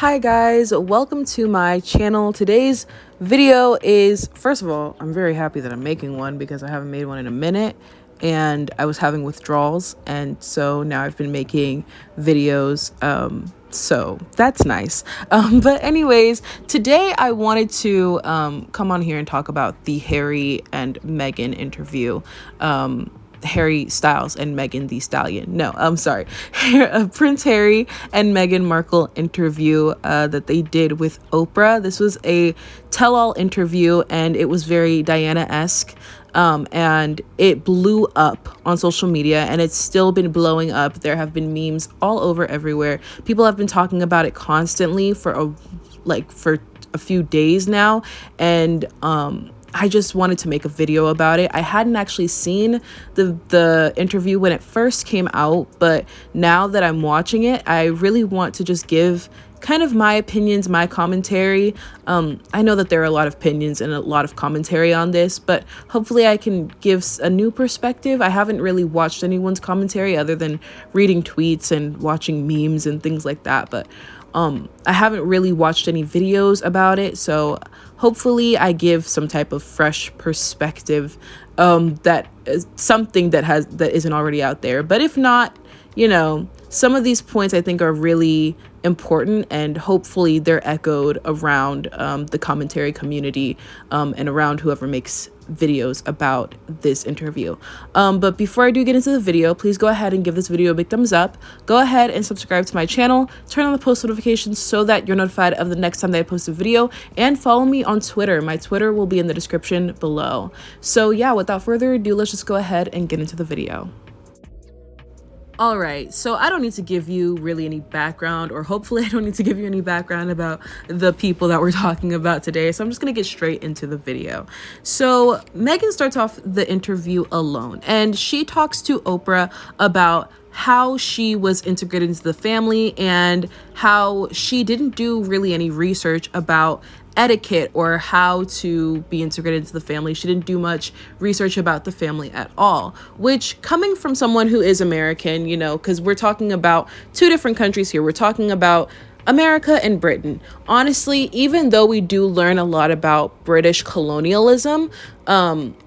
Hi guys, welcome to my channel. Today's video is, first of all, I'm very happy that I'm making one because I haven't made one in a minute and I was having withdrawals, and so now I've been making videos, so that's nice. But anyways, today I wanted to come on here and talk about the Harry and Meghan interview. Harry Styles and Meghan Thee Stallion. No, I'm sorry. Prince Harry and Meghan Markle interview that they did with Oprah. This was a tell-all interview and it was very Diana-esque. And it blew up on social media and it's still been blowing up. There have been memes all over everywhere. People have been talking about it constantly for a few days now. And I just wanted to make a video about it. I hadn't actually seen the interview when it first came out, but now that I'm watching it, I really want to just give kind of my opinions, my commentary. I know that there are a lot of opinions and a lot of commentary on this, but hopefully I can give a new perspective. I haven't really watched anyone's commentary other than reading tweets and watching memes and things like that, but I haven't really watched any videos about it, so hopefully I give some type of fresh perspective that is something that isn't already out there. But if not, some of these points I think are really important and hopefully they're echoed around the commentary community and around whoever makes videos about this interview. But before I do get into the video, please go ahead and give this video a big thumbs up. Go ahead and subscribe to my channel, turn on the post notifications so that you're notified of the next time that I post a video, and follow me on Twitter. My Twitter will be in the description below. So yeah, without further ado, let's just go ahead and get into the video. All right, so I don't need to give you really any background, or hopefully I don't need to give you any background about the people that we're talking about today. So I'm just gonna get straight into the video. So Meghan starts off the interview alone, and she talks to Oprah about how she was integrated into the family and how she didn't do really any research about etiquette or how to be integrated into the family. She didn't do much research about the family at all, which, coming from someone who is American, because we're talking about two different countries here. We're talking about America and Britain. Honestly, even though we do learn a lot about British colonialism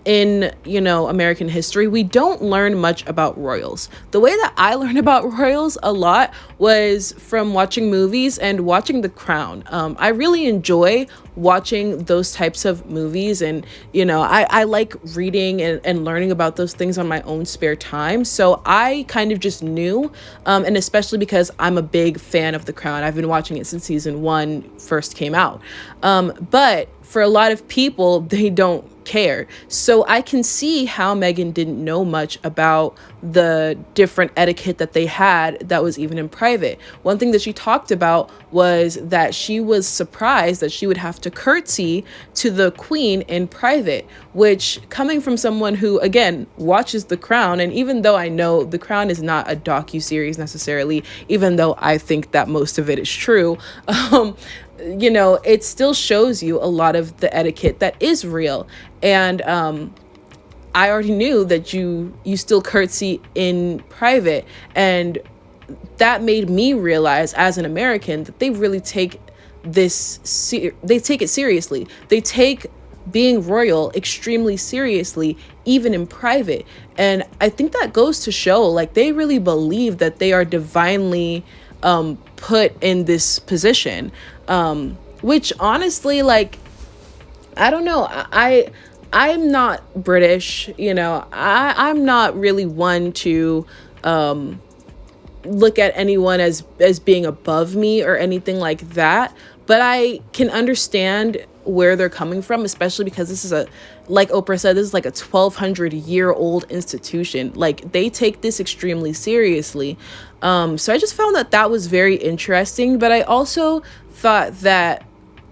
in American history, we don't learn much about royals. The way that I learned about royals a lot was from watching movies and watching The Crown. I really enjoy watching those types of movies, and I like reading and learning about those things on my own spare time. So I kind of just knew, and especially because I'm a big fan of The Crown. I've been watching it since season 1 first came out. But for a lot of people, they don't care. So I can see how Meghan didn't know much about the different etiquette that they had that was even in private. One thing that she talked about was that she was surprised that she would have to curtsy to the Queen in private, which, coming from someone who, again, watches The Crown, and even though I know The Crown is not a docu-series necessarily, even though I think that most of it is true, it still shows you a lot of the etiquette that is real. And I already knew that you still curtsy in private, and that made me realize as an American that they really take they take it seriously. They take being royal extremely seriously, even in private. And I think that goes to show, they really believe that they are divinely put in this position, which honestly, I don't know, I'm not British, I'm not really one to look at anyone as being above me or anything like that, but I can understand where they're coming from, especially because this is like Oprah said, this is like a 1,200-year-old institution. They take this extremely seriously. So I just found that was very interesting, but I also thought that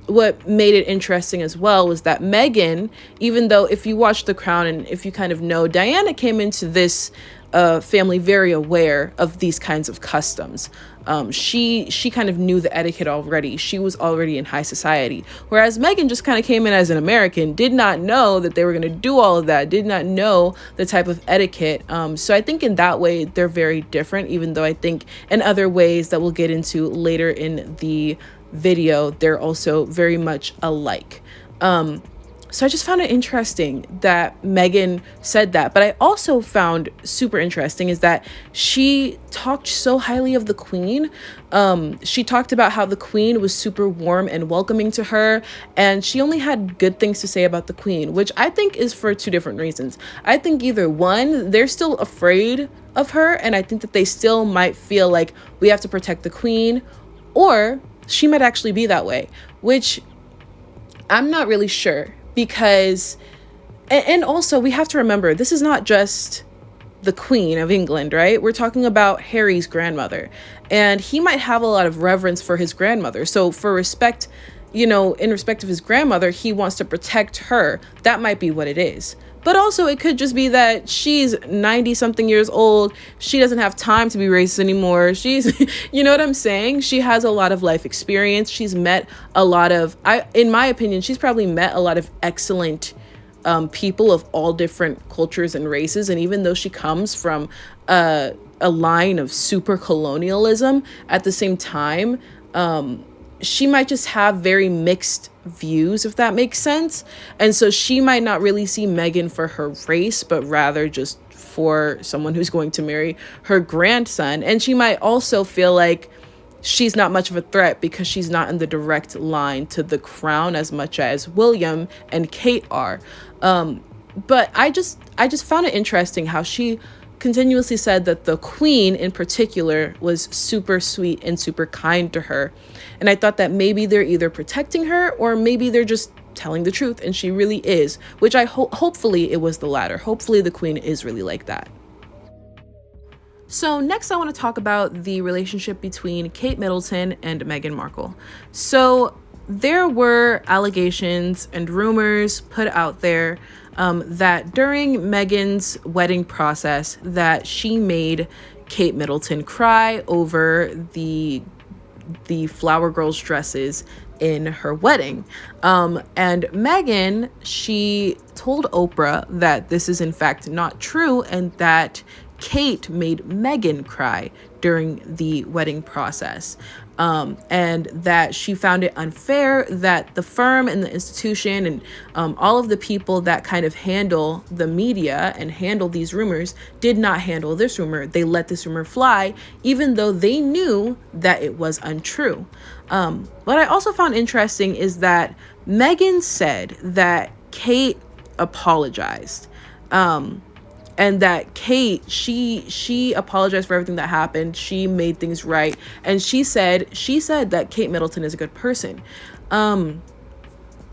what made it interesting as well was that Meghan, even though if you watch The Crown and if you kind of know, Diana came into this family very aware of these kinds of customs. She kind of knew the etiquette already. She was already in high society. Whereas Meghan just kind of came in as an American, did not know that they were going to do all of that, did not know the type of etiquette. So I think in that way, they're very different, even though I think in other ways that we'll get into later in the video, they're also very much alike. So I just found it interesting that Meghan said that. But I also found super interesting is that she talked so highly of the Queen. She talked about how the Queen was super warm and welcoming to her, and she only had good things to say about the Queen, which I think is for two different reasons. I think either one, they're still afraid of her, and I think that they still might feel like we have to protect the Queen, or she might actually be that way, which I'm not really sure. Because, and also we have to remember, this is not just the Queen of England, right? We're talking about Harry's grandmother, and he might have a lot of reverence for his grandmother. So for respect, in respect of his grandmother, he wants to protect her. That might be what it is. But also it could just be that she's 90 something years old. She doesn't have time to be racist anymore. She's, you know what I'm saying? She has a lot of life experience. She's met a lot of, in my opinion, she's probably met a lot of excellent people of all different cultures and races. And even though she comes from a line of super colonialism, at the same time, she might just have very mixed views, if that makes sense. And so she might not really see Meghan for her race, but rather just for someone who's going to marry her grandson. And she might also feel like she's not much of a threat because she's not in the direct line to the crown as much as William and Kate are. But I just found it interesting how she continuously said that the Queen in particular was super sweet and super kind to her. And I thought that maybe they're either protecting her or maybe they're just telling the truth, and she really is, which I hopefully it was the latter. Hopefully the Queen is really like that. So next I want to talk about the relationship between Kate Middleton and Meghan Markle. So there were allegations and rumors put out there that during Meghan's wedding process that she made Kate Middleton cry over the flower girls dresses in her wedding. And Meghan, she told Oprah that this is in fact not true and that Kate made Meghan cry during the wedding process. And that she found it unfair that the firm and the institution and all of the people that kind of handle the media and handle these rumors did not handle this rumor. They let this rumor fly, even though they knew that it was untrue. What I also found interesting is that Meghan said that Kate apologized. And that Kate, she apologized for everything that happened. She made things right. And she said that Kate Middleton is a good person.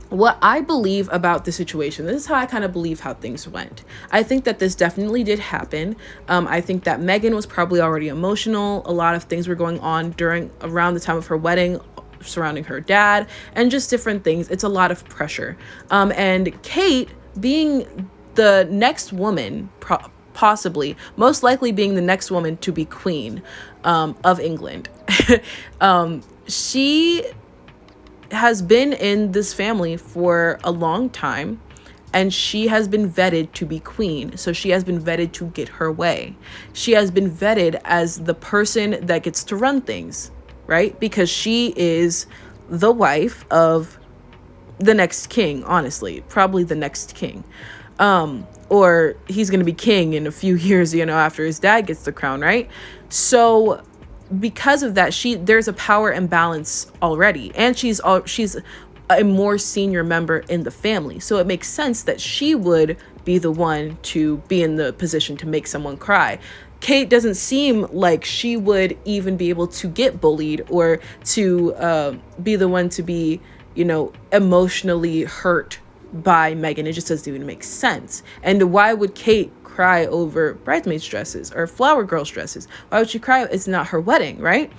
What I believe about the situation, this is how I kind of believe how things went. I think that this definitely did happen. I think that Meghan was probably already emotional. A lot of things were going on around the time of her wedding, surrounding her dad, and just different things. It's a lot of pressure. And Kate, being the next woman, possibly, most likely being the next woman to be queen of England. She has been in this family for a long time, and she has been vetted to be queen. So she has been vetted to get her way. She has been vetted as the person that gets to run things, right? Because she is the wife of the next king, honestly, probably the next king. Or he's going to be king in a few years, after his dad gets the crown, right? So because of that, there's a power imbalance already, and she's a more senior member in the family. So it makes sense that she would be the one to be in the position to make someone cry. Kate doesn't seem like she would even be able to get bullied or to be the one to be, emotionally hurt by Meghan. It just doesn't even make sense. And why would Kate cry over bridesmaids dresses or flower girls dresses? Why would she cry? It's not her wedding, right?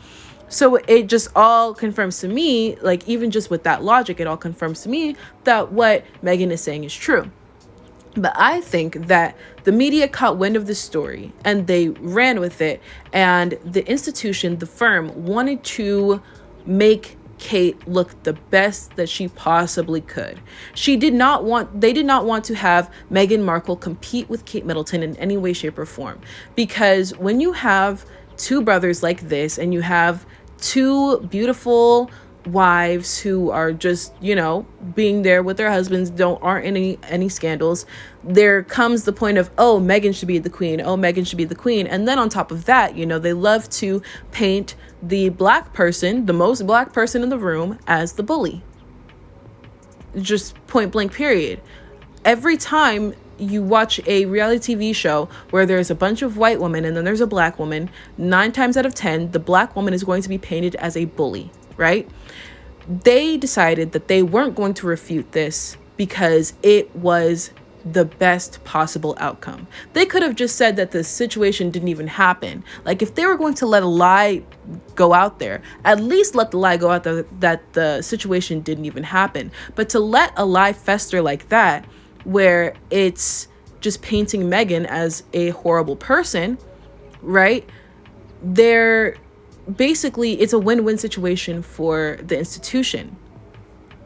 So it just all confirms to me, like even just with that logic, it all confirms to me that what Meghan is saying is true. But I think that the media caught wind of this story and they ran with it, and the institution, the firm, wanted to make Kate looked the best that she possibly could. They did not want to have Meghan Markle compete with Kate Middleton in any way, shape, or form. Because when you have two brothers like this and you have two beautiful, wives who are just, being there with their husbands, aren't any scandals. There comes the point of, oh, Meghan should be the queen. Oh, Meghan should be the queen. And then on top of that, they love to paint the black person, the most black person in the room, as the bully. Just point blank, period. Every time you watch a reality TV show where there's a bunch of white women and then there's a black woman, 9 times out of 10, the black woman is going to be painted as a bully, right? They decided that they weren't going to refute this because it was the best possible outcome. They could have just said that the situation didn't even happen. Like, if they were going to let a lie go out there, at least let the lie go out there that the situation didn't even happen. But to let a lie fester like that, where it's just painting Meghan as a horrible person, right? It's a win-win situation for the institution.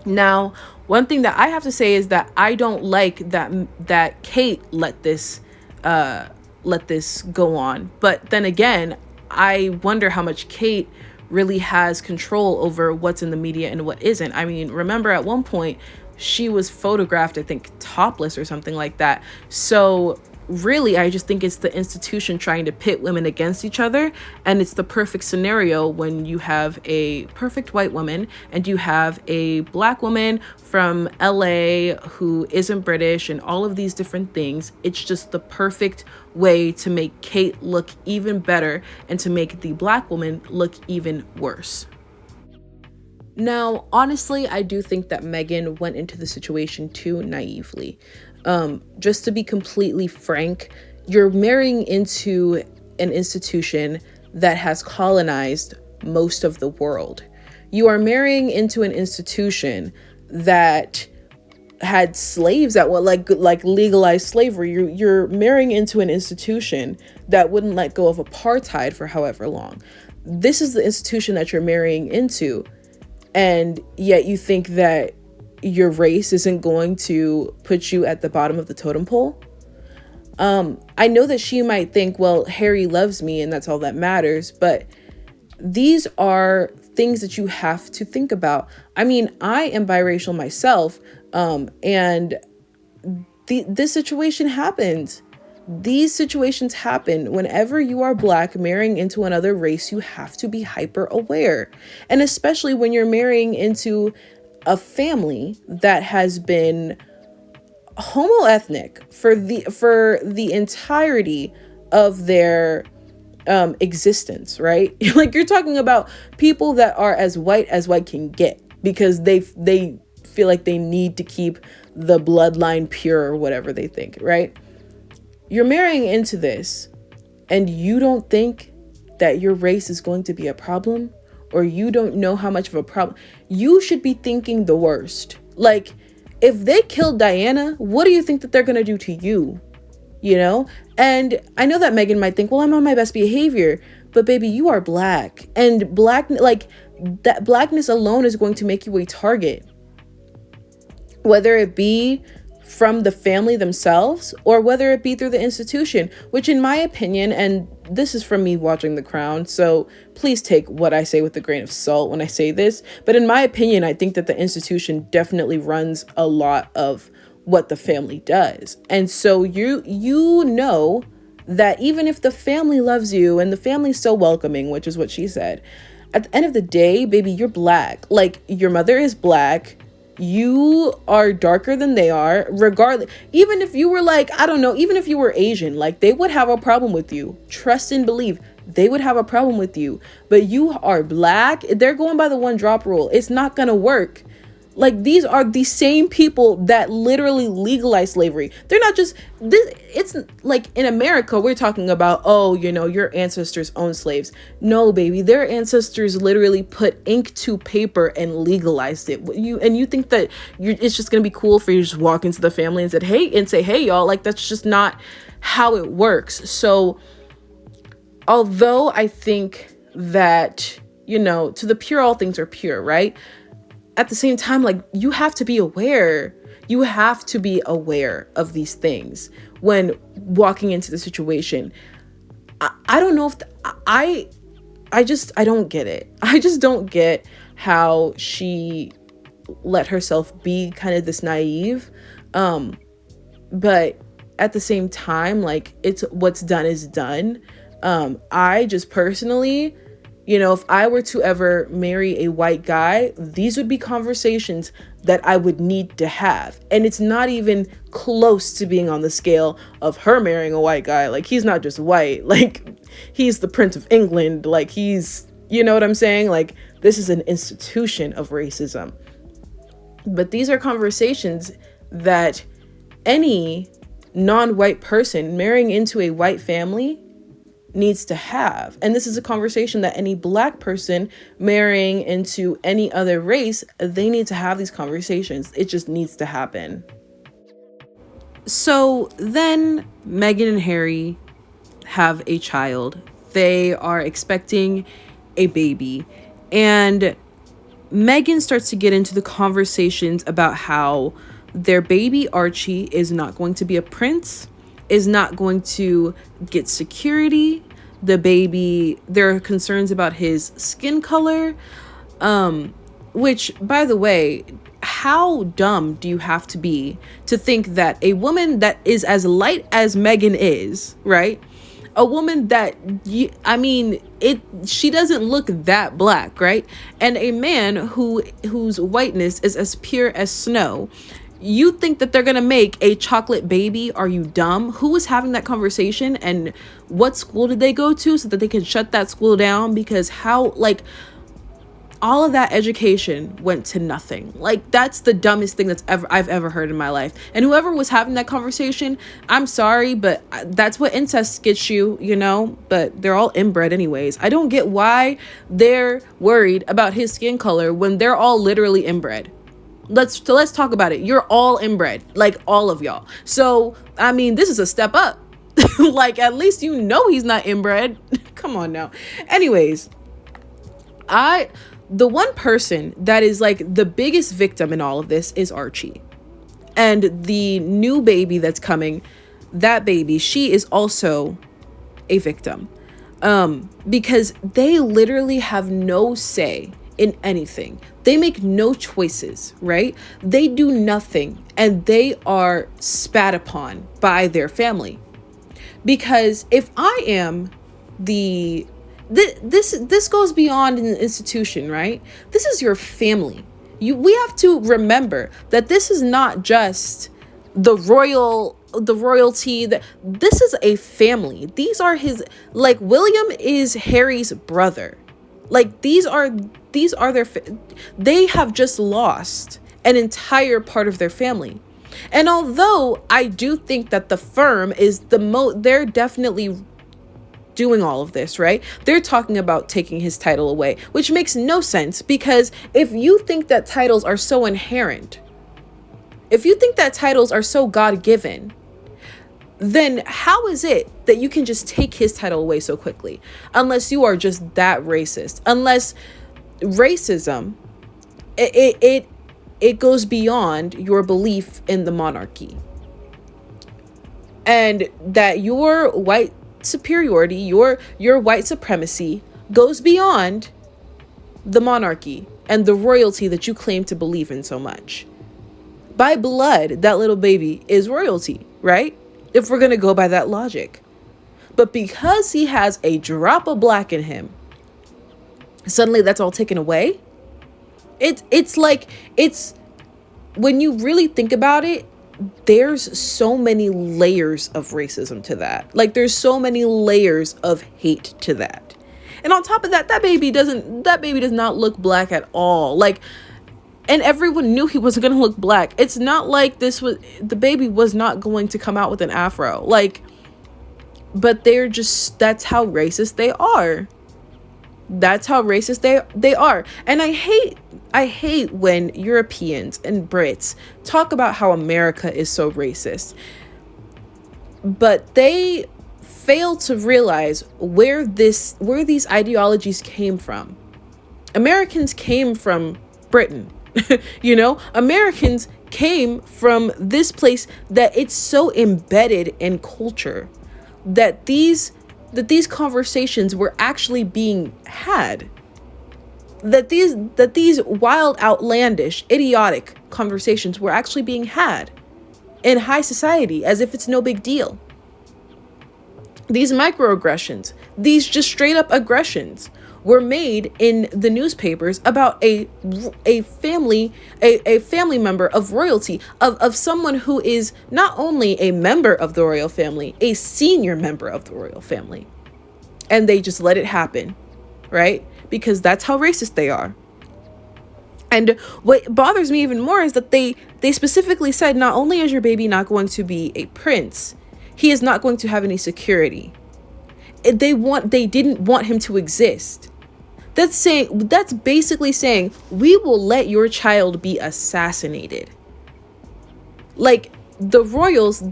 Now, one thing that I have to say is that I don't like that Kate let this go on. But then again, I wonder how much Kate really has control over what's in the media and what isn't. I mean, remember at one point she was photographed, I think, topless or something like that. So really, I just think it's the institution trying to pit women against each other. And it's the perfect scenario when you have a perfect white woman and you have a black woman from LA who isn't British and all of these different things. It's just the perfect way to make Kate look even better and to make the black woman look even worse. Now, honestly, I do think that Meghan went into the situation too naively. Just to be completely frank, you're marrying into an institution that has colonized most of the world. You are marrying into an institution that had slaves that were like legalized slavery. You're marrying into an institution that wouldn't let go of apartheid for however long. This is the institution that you're marrying into. And yet you think that your race isn't going to put you at the bottom of the totem pole. I know that she might think, well, Harry loves me and that's all that matters. But these are things that you have to think about. I mean, I am biracial myself. And this situation happens. These situations happen whenever you are black marrying into another race. You have to be hyper aware, and especially when you're marrying into a family that has been homoethnic for the entirety of their existence, right? Like, you're talking about people that are as white can get because they feel like they need to keep the bloodline pure or whatever they think, right? You're marrying into this and you don't think that your race is going to be a problem, or you don't know how much of a problem. You should be thinking the worst. Like, if they killed Diana, what do you think that they're going to do to you? And I know that Meghan might think, well, I'm on my best behavior, but baby, you are black, and that blackness alone is going to make you a target, whether it be from the family themselves or whether it be through the institution, which in my opinion, and this is from me watching The Crown, so please take what I say with a grain of salt when I say this, but in my opinion, I think that the institution definitely runs a lot of what the family does. And so you know that even if the family loves you and the family's so welcoming, which is what she said, at the end of the day, baby, you're black. Like, your mother is black. You are darker than they are, regardless. Even if you were even if you were Asian, they would have a problem with you. Trust and believe, they would have a problem with you. But you are black. They're going by the one drop rule. It's not going to work. These are the same people that literally legalized slavery. They're not just this. It's like in America, we're talking about, your ancestors owned slaves. No, baby, their ancestors literally put ink to paper and legalized it. You think that it's just going to be cool for you to just walk into the family and say, hey, y'all, that's just not how it works. So although I think that, to the pure, all things are pure, right? At the same time, you have to be aware. You have to be aware of these things when walking into the situation. I don't know if I don't get it. I just don't get how she let herself be kind of this naive. But at the same time, like, it's what's done is done. I just personally, if I were to ever marry a white guy, these would be conversations that I would need to have. And it's not even close to being on the scale of her marrying a white guy. Like, he's not just white, like, he's the Prince of England. Like, he's, you know what I'm saying? Like, this is an institution of racism. But these are conversations that any non-white person marrying into a white family needs to have. And this is a conversation that any Black person marrying into any other race, they need to have these conversations. It just needs to happen. So then Meghan and Harry have a child. They are expecting a baby. And Meghan starts to get into the conversations about how their baby Archie is not going to be a prince, is not going to get security. The baby, there are concerns about his skin color, which, by the way, how dumb do you have to be to think that a woman that is as light as Meghan is, right? A woman that, she doesn't look that Black, right? And a man whose whiteness is as pure as snow. You think that they're going to make a chocolate baby? Are you dumb? Who was having that conversation, and what school did they go to so that they can shut that school down? Because all of that education went to nothing. Like, that's the dumbest thing I've ever heard in my life. And whoever was having that conversation, I'm sorry, but that's what incest gets you, but they're all inbred anyways. I don't get why they're worried about his skin color when they're all literally inbred. Let's talk about it. You're all inbred, like all of y'all. So, this is a step up. Like, at least he's not inbred. Come on now. Anyways, the one person that is like the biggest victim in all of this is Archie. And the new baby that's coming, that baby, she is also a victim. Because they literally have no say in anything. They make no choices, right? They do nothing, and they are spat upon by their family. Because if I am this goes beyond an institution, right? This is your family. We have to remember that this is not just the royalty, that this is a family. These are William is Harry's brother. Like, these are they have just lost an entire part of their family. And although I do think that the firm is they're definitely doing all of this, right? They're talking about taking his title away, which makes no sense, because if you think that titles are so inherent, if you think that titles are so God-given, then how is it that you can just take his title away so quickly? Unless you are just that racist. Unless racism, it goes beyond your belief in the monarchy. And that your white superiority, your white supremacy goes beyond the monarchy and the royalty that you claim to believe in so much. By blood, that little baby is royalty, right? If we're going to go by that logic. But because he has a drop of Black in him, suddenly that's all taken away. It's when you really think about it, there's so many layers of racism to that. Like, there's so many layers of hate to that. And on top of that, that baby does not look Black at all. Like, and everyone knew he wasn't going to look Black. It's not like the baby was not going to come out with an afro. Like, but that's how racist they are. That's how racist they are. And I hate when Europeans and Brits talk about how America is so racist. But they fail to realize where these ideologies came from. Americans came from Britain. Americans came from this place that it's so embedded in culture that these conversations were actually being had. that these wild, outlandish, idiotic conversations were actually being had in high society as if it's no big deal. These microaggressions, these just straight up aggressions were made in the newspapers about a family member of royalty, of someone who is not only a member of the royal family, a senior member of the royal family. And they just let it happen, right? Because that's how racist they are. And what bothers me even more is that they specifically said, not only is your baby not going to be a prince, he is not going to have any security. They didn't want him to exist. That's basically saying, we will let your child be assassinated. Like, the royals,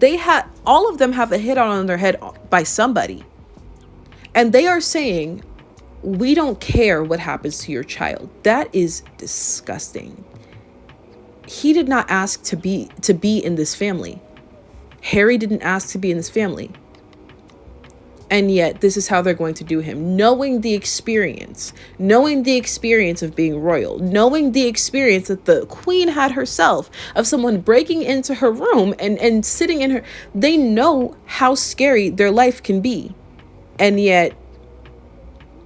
all of them have a hit on their head by somebody. And they are saying, we don't care what happens to your child. That is disgusting. He did not ask to be in this family. Harry didn't ask to be in this family. And yet this is how they're going to do him, knowing the experience of being royal, knowing the experience that the queen had herself of someone breaking into her room and sitting in her. They know how scary their life can be. And yet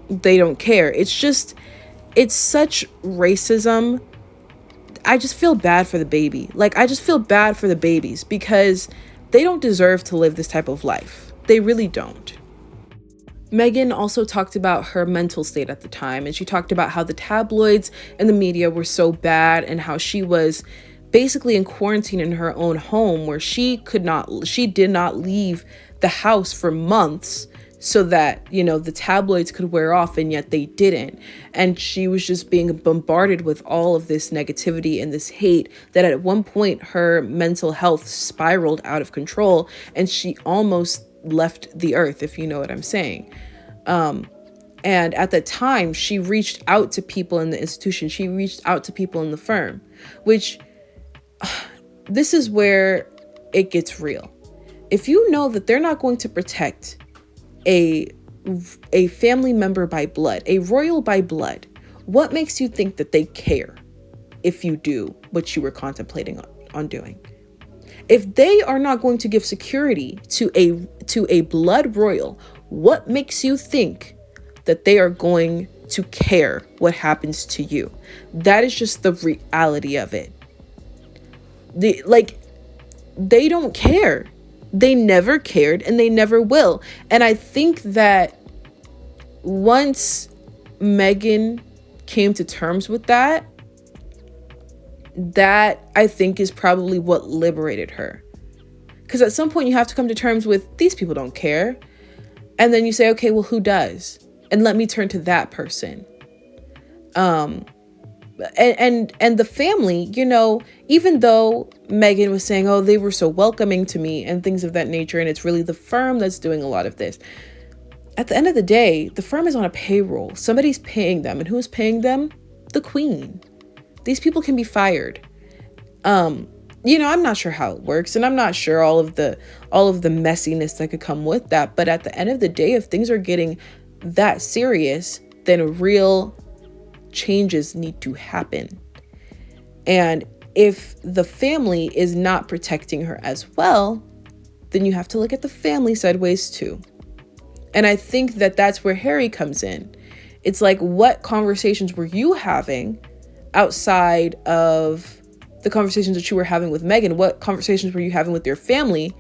they don't care. It's such racism. I just feel bad for the baby. Like, I just feel bad for the babies because they don't deserve to live this type of life. They really don't. Meghan also talked about her mental state at the time, and she talked about how the tabloids and the media were so bad and how she was basically in quarantine in her own home where she did not leave the house for months so that, the tabloids could wear off, and yet they didn't. And she was just being bombarded with all of this negativity and this hate that at one point her mental health spiraled out of control and she almost left the earth, if you know what I'm saying. And at the time, she reached out to people in the institution. She reached out to people in the firm, which this is where it gets real. If you know that they're not going to protect a family member by blood, a royal by blood, what makes you think that they care if you do what you were contemplating on doing? If they are not going to give security to a blood royal, what makes you think that they are going to care what happens to you? That is just the reality of it. They don't care. They never cared and they never will. And I think that once Meghan came to terms with that I think is probably what liberated her. Because at some point you have to come to terms with, these people don't care. And then you say, okay, well, who does? And let me turn to that person. And the family, even though Meghan was saying, oh, they were so welcoming to me and things of that nature, and it's really the firm that's doing a lot of this. At the end of the day, the firm is on a payroll. Somebody's paying them. And who's paying them? The queen. These people can be fired. I'm not sure how it works, and I'm not sure all of the messiness that could come with that. But at the end of the day, if things are getting that serious, then real changes need to happen. And if the family is not protecting her as well, then you have to look at the family sideways too. And I think that that's where Harry comes in. It's like, what conversations were you having outside of the conversations that you were having with Meghan? What conversations were you having with your family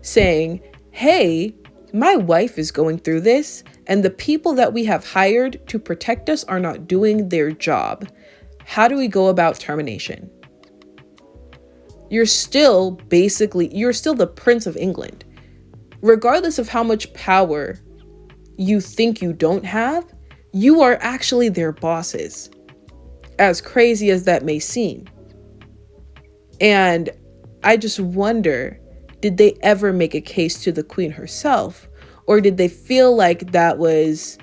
saying, hey, my wife is going through this and the people that we have hired to protect us are not doing their job. How do we go about termination? You're still the Prince of England. Regardless of how much power you think you don't have, you are actually their bosses. As crazy as that may seem. And I just wonder, did they ever make a case to the queen herself? Or did they feel like that was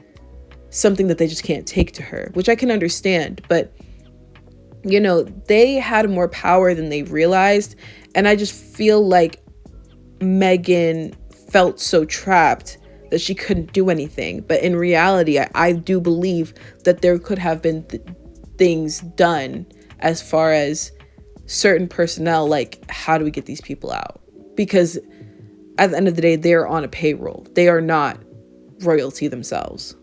something that they just can't take to her? Which I can understand, but they had more power than they realized. And I just feel like Meghan felt so trapped that she couldn't do anything. But in reality, I do believe that there could have been things done as far as certain personnel, like how do we get these people out? Because at the end of the day, they're on a payroll. They are not royalty themselves.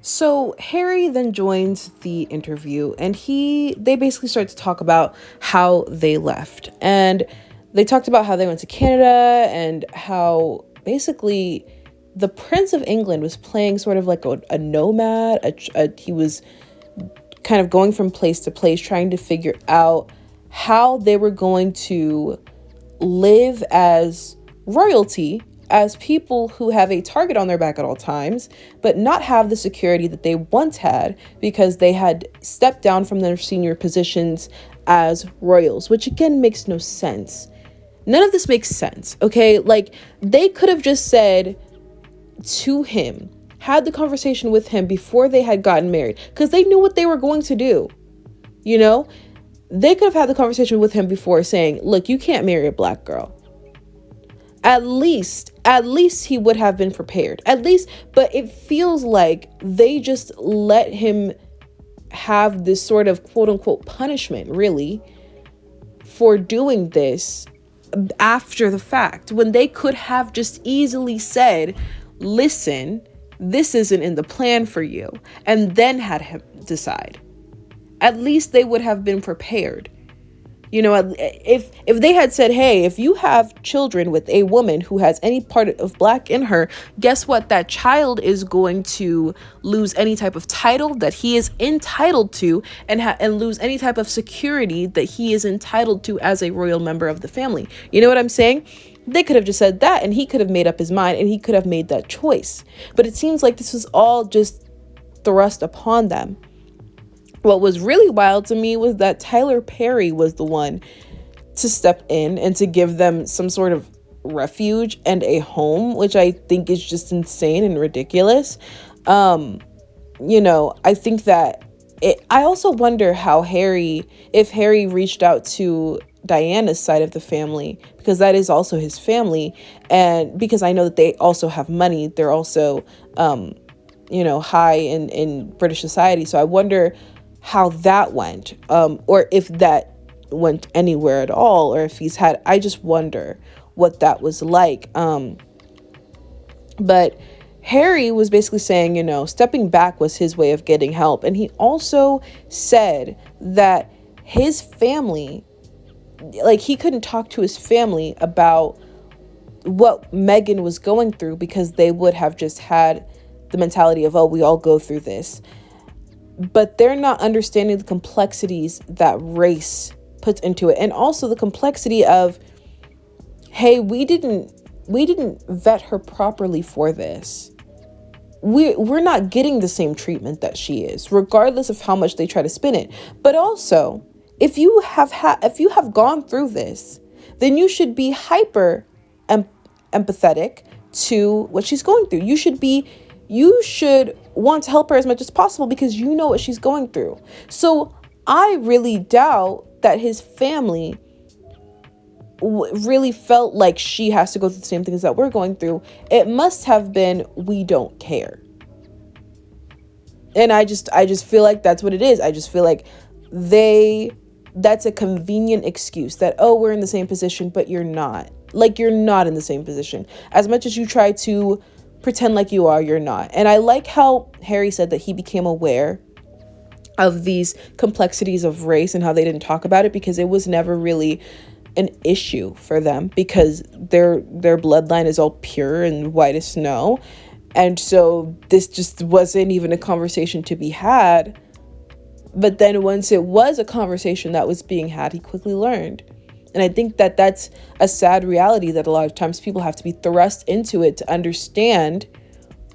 So Harry then joins the interview, and they basically start to talk about how they left. And they talked about how they went to Canada and how basically the Prince of England was playing sort of like a nomad. He was kind of going from place to place, trying to figure out how they were going to live as royalty, as people who have a target on their back at all times, but not have the security that they once had because they had stepped down from their senior positions as royals, which again makes no sense. None of this makes sense, okay? Like, they could have just said to him, had the conversation with him before they had gotten married, because they knew what they were going to do, you know? They could have had the conversation with him before saying, look, you can't marry a black girl. At least he would have been prepared. At least, but it feels like they just let him have this sort of quote unquote punishment, really, for doing this after the fact, when they could have just easily said, listen, this isn't in the plan for you, and then had him decide. At least they would have been prepared. You know, if they had said, hey, if you have children with a woman who has any part of black in her, guess what? That child is going to lose any type of title that he is entitled to, and lose any type of security that he is entitled to as a royal member of the family. You know what I'm saying? They could have just said that, and he could have made up his mind, and he could have made that choice. But it seems like this was all just thrust upon them. What was really wild to me was that Tyler Perry was the one to step in and to give them some sort of refuge and a home, which I think is just insane and ridiculous. You know, I think that I also wonder if Harry reached out to Diana's side of the family, because that is also his family. And because I know that they also have money, they're also, high in British society. So I wonder how that went, or if that went anywhere at all, or if I just wonder what that was like. But Harry was basically saying, stepping back was his way of getting help. And he also said that his family, like, he couldn't talk to his family about what Meghan was going through, because they would have just had the mentality of, oh, we all go through this. But they're not understanding the complexities that race puts into it. And also the complexity of, hey, we didn't vet her properly for this. We're not getting the same treatment that she is, regardless of how much they try to spin it. But also, if you have gone through this, then you should be hyper empathetic to what she's going through. You should want to help her as much as possible, because you know what she's going through. So I really doubt that his family really felt like she has to go through the same things that we're going through. It must have been, we don't care. And I just feel like that's what it is. I just feel like that's a convenient excuse that, oh, we're in the same position, but you're not. Like, you're not in the same position. As much as you try to pretend like you are, you're not. And I like how Harry said that he became aware of these complexities of race and how they didn't talk about it, because it was never really an issue for them, because their bloodline is all pure and white as snow. And so this just wasn't even a conversation to be had. But then once it was a conversation that was being had, he quickly learned. And I think that that's a sad reality, that a lot of times people have to be thrust into it to understand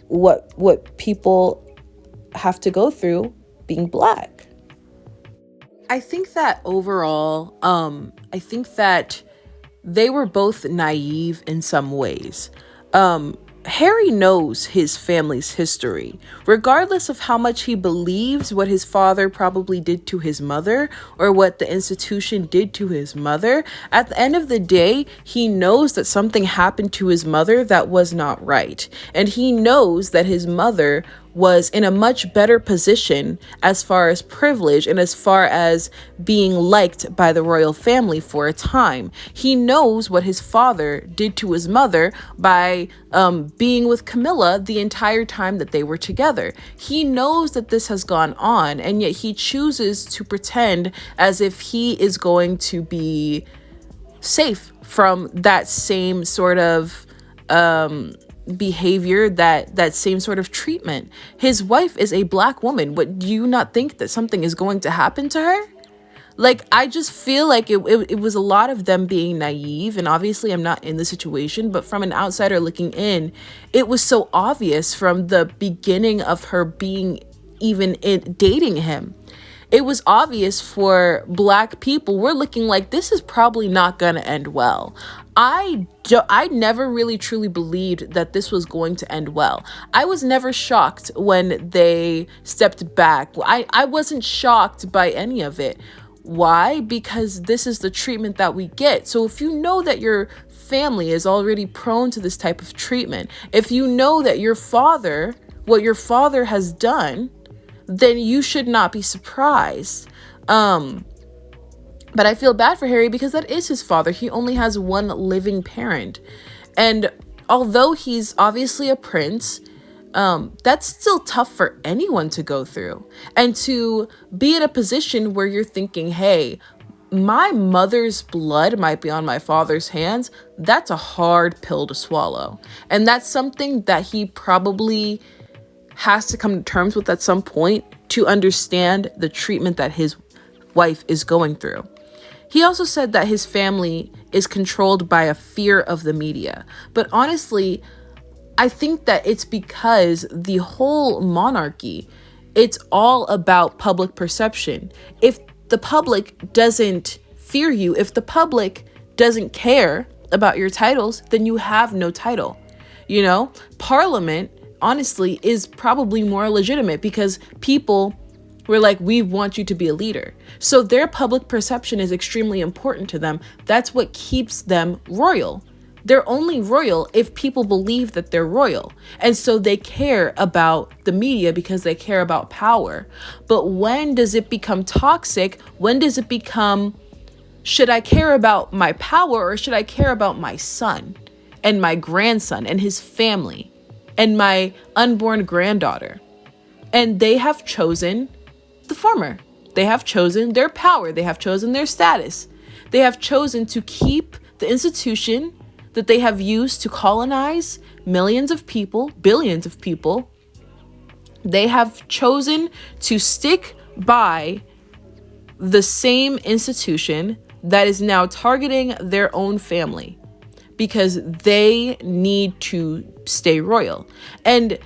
what people have to go through being Black. I think that overall, I think that they were both naive in some ways. Harry knows his family's history, regardless of how much he believes what his father probably did to his mother, or what the institution did to his mother. At the end of the day, he knows that something happened to his mother that was not right. And he knows that his mother was in a much better position as far as privilege and as far as being liked by the royal family for a time. He knows what his father did to his mother by being with Camilla the entire time that they were together. He knows that this has gone on, and yet he chooses to pretend as if he is going to be safe from that same sort of behavior, that same sort of treatment. His wife is a black woman. What, do you not think that something is going to happen to her? Like, I just feel like it was a lot of them being naive. And obviously I'm not in the situation, but from an outsider looking in, it was so obvious from the beginning of her being even dating him. It was obvious for black people. We're looking like this is probably not going to end well. I never really truly believed that this was going to end well. I was never shocked when they stepped back. I wasn't shocked by any of it. Why? Because this is the treatment that we get. So if you know that your family is already prone to this type of treatment, if you know that what your father has done, then you should not be surprised. But I feel bad for Harry because that is his father. He only has one living parent. And although he's obviously a prince, that's still tough for anyone to go through. And to be in a position where you're thinking, hey, my mother's blood might be on my father's hands, that's a hard pill to swallow. And that's something that he probably has to come to terms with at some point to understand the treatment that his wife is going through. He also said that his family is controlled by a fear of the media. But honestly, I think that it's because the whole monarchy, it's all about public perception. If the public doesn't fear you, if the public doesn't care about your titles, then you have no title. You know, Parliament, honestly, is probably more legitimate because people were like, we want you to be a leader. So their public perception is extremely important to them. That's what keeps them royal. They're only royal if people believe that they're royal. And so they care about the media because they care about power. But when does it become toxic? When does it become, should I care about my power or should I care about my son and my grandson and his family and my unborn granddaughter? And they have chosen the former. They have chosen their power. They have chosen their status. They have chosen to keep the institution that they have used to colonize millions of people, billions of people. They have chosen to stick by the same institution that is now targeting their own family because they need to stay royal. And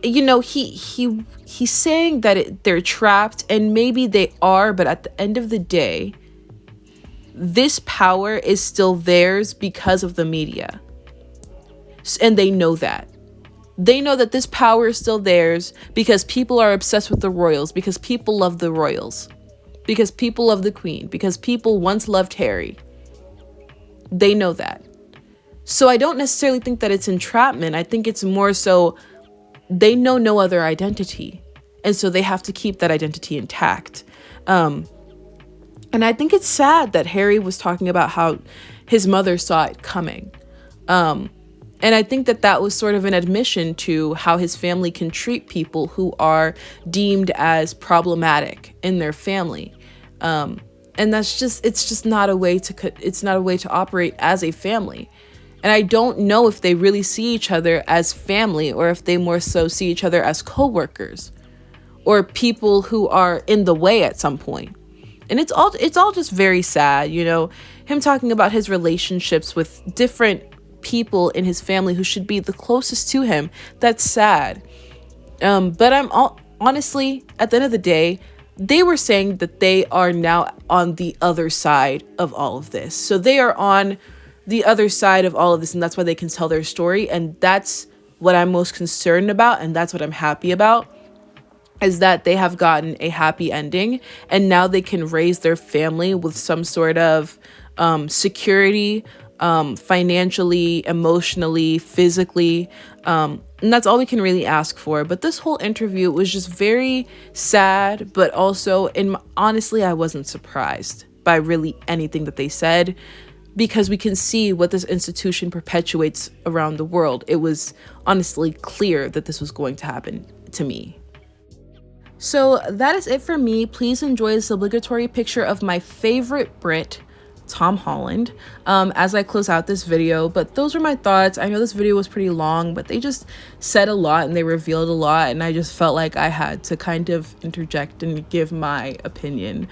you know, he's saying that they're trapped, and maybe they are, but at the end of the day, this power is still theirs because of the media. And they know that. They know that this power is still theirs because people are obsessed with the royals, because people love the royals, because people love the queen, because people once loved Harry. They know that. So I don't necessarily think that it's entrapment. I think it's more so they know no other identity. And so they have to keep that identity intact. And I think it's sad that Harry was talking about how his mother saw it coming. And I think that was sort of an admission to how his family can treat people who are deemed as problematic in their family. And it's just not a way to operate as a family. And I don't know if they really see each other as family or if they more so see each other as co-workers or people who are in the way at some point. And it's all just very sad, you know, him talking about his relationships with different people in his family who should be the closest to him. That's sad. But honestly, at the end of the day, they were saying that they are now on the other side of all of this. So they are on the other side of all of this, and that's why they can tell their story. And that's what I'm most concerned about, and that's what I'm happy about, is that they have gotten a happy ending, and now they can raise their family with some sort of security, financially, emotionally, physically, And that's all we can really ask for. But this whole interview was just very sad, but also, honestly, I wasn't surprised by really anything that they said, because we can see what this institution perpetuates around the world. It was honestly clear that this was going to happen to me. So that is it for me. Please enjoy this obligatory picture of my favorite Brit, Tom Holland, as I close out this video. But those are my thoughts. I know this video was pretty long, but they just said a lot and they revealed a lot, and I just felt like I had to kind of interject and give my opinion.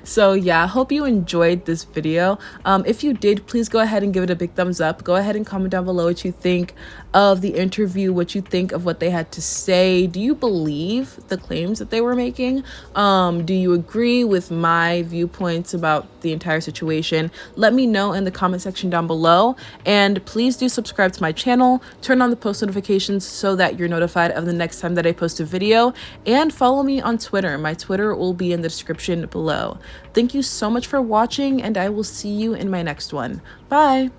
So yeah, I hope you enjoyed this video. If you did, please go ahead and give it a big thumbs up. Go ahead and comment down below what you think of the interview, what you think of what they had to say. Do you believe the claims that they were making? Do you agree with my viewpoints about the entire situation? Let me know in the comment section down below, and please do subscribe to my channel, turn on the post notifications so that you're notified of the next time that I post a video, and follow me on Twitter. My Twitter will be in the description below. Thank you so much for watching, and I will see you in my next one. Bye.